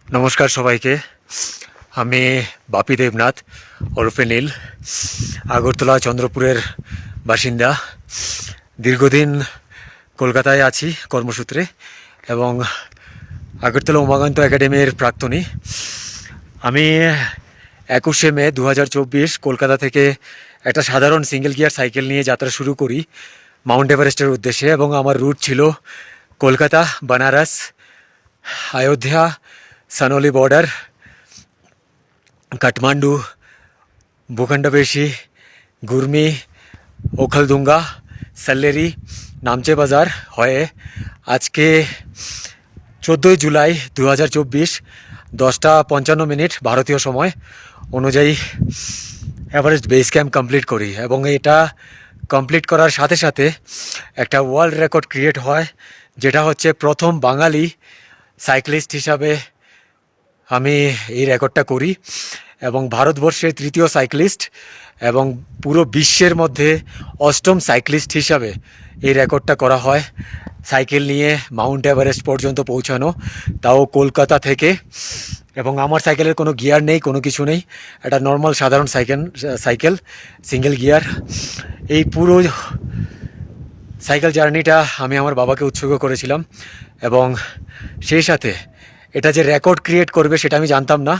নমস্কার সবাইকে। আমি বাপি দেবনাথ ওরফে নীল, আগরতলা চন্দ্রপুরের বাসিন্দা। দীর্ঘদিন কলকাতায় আছি কর্মসূত্রে এবং আগরতলা উমাকান্ত একাডেমির প্রাক্তনী। আমি 21শে মে 2024 কলকাতা থেকে একটা সাধারণ সিঙ্গেল গিয়ার সাইকেল নিয়ে যাত্রা শুরু করি মাউন্ট এভারেস্টের উদ্দেশ্যে, এবং আমার রুট ছিল কলকাতা, বানারস, अयोध्या, सनोली बॉर्डर, काठमांडू, भूखंडपेशी, गुरमी, ओखलदुंगा, सल्लेरी, नामचे बाजार হয়ে আজকে 14ই জুলাই 2024 10টা 55 ভারতীয় সময় অনুযায়ী এভারেস্ট বেস ক্যাম্প কমপ্লিট করি, এবং এটা কমপ্লিট করার সাথে সাথে একটা ওয়ার্ল্ড রেকর্ড ক্রিয়েট হয়, যেটা হচ্ছে প্রথম বাঙালি সাইক্লিস্ট হিসাবে আমি এই রেকর্ডটা করি এবং ভারতবর্ষের তৃতীয় সাইক্লিস্ট এবং পুরো বিশ্বের মধ্যে অষ্টম সাইক্লিস্ট হিসাবে এই রেকর্ডটা করা হয়। সাইকেল নিয়ে মাউন্ট এভারেস্ট পর্যন্ত পৌঁছানো, তাও কলকাতা থেকে। এবং আমার সাইকেলের কোনো গিয়ার নেই, কোনো কিছু নেই, একটা নর্মাল সাধারণ সাইকেল সিঙ্গেল গিয়ার। এই পুরো সাইকেল জার্নিটা আমি আমার বাবাকে উৎসর্গ করেছিলাম, এবং সেই সাথে এটা যে রেকর্ড ক্রিয়েট করবে সেটা আমি জানতাম না।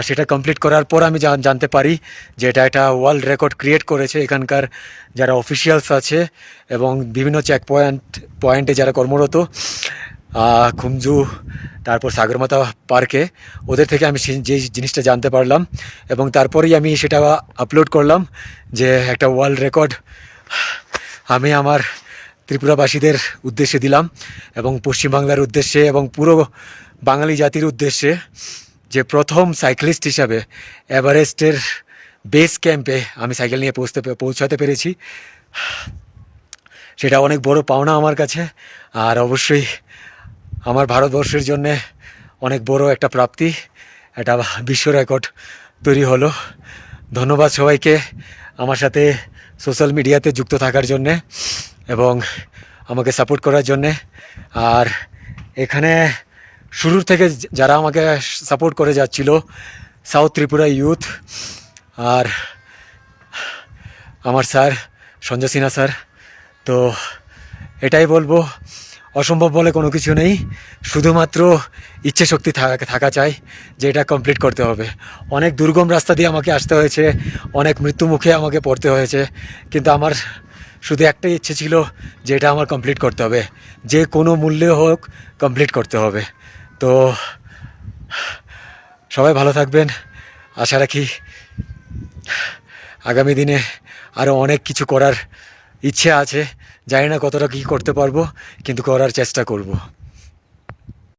সেটা কমপ্লিট করার পর আমি জানতে পারি যে এটা একটা ওয়ার্ল্ড রেকর্ড ক্রিয়েট করেছে এখানকার যারা অফিসিয়ালস আছে এবং বিভিন্ন চেক পয়েন্টে যারা কর্মরত, খুমজু, তারপর সাগরমাথা পার্কে, ওদের থেকে আমি যে জিনিসটা জানতে পারলাম, এবং তারপরেই আমি সেটা আপলোড করলাম যে একটা ওয়ার্ল্ড রেকর্ড আমি আমার ত্রিপুরাবাসীদের উদ্দেশ্যে দিলাম, এবং পশ্চিমবাংলার উদ্দেশ্যে এবং পুরো বাঙালি জাতির উদ্দেশ্যে, যে প্রথম সাইক্লিস্ট হিসাবে এভারেস্টের বেস ক্যাম্পে আমি সাইকেল নিয়ে পৌঁছাতে পেরেছি। সেটা অনেক বড় পাওনা আমার কাছে, আর অবশ্যই আমার ভারতবর্ষের জন্যে অনেক বড় একটা প্রাপ্তি, একটা বিশ্ব রেকর্ড তৈরি হলো। ধন্যবাদ সবাইকে আমার সাথে সোশ্যাল মিডিয়াতে যুক্ত থাকার জন্যে এবং আমাকে সাপোর্ট করার জন্যে। আর এখানে শুরুর থেকে যারা আমাকে সাপোর্ট করে যাচ্ছিল, সাউথ ত্রিপুরা ইউথ, আর আমার স্যার সঞ্জয় সিনহা স্যার, তো এটাই বলবো, অসম্ভব বলে কোনো কিছু নেই, শুধুমাত্র ইচ্ছে শক্তি থাকা চাই যে এটা কমপ্লিট করতে হবে। অনেক দুর্গম রাস্তা দিয়ে আমাকে আসতে হয়েছে, অনেক মৃত্যুমুখে আমাকে পড়তে হয়েছে, কিন্তু আমার শুধু একটাই ইচ্ছে ছিল যে এটা আমার কমপ্লিট করতে হবে, যে কোনো মূল্যে হোক কমপ্লিট করতে হবে। তো সবাই ভালো থাকবেন, আশা রাখি আগামী দিনে আরও অনেক কিছু করার ইচ্ছে আছে। জানি না কতটা কী করতে পারবো, কিন্তু করার চেষ্টা করব।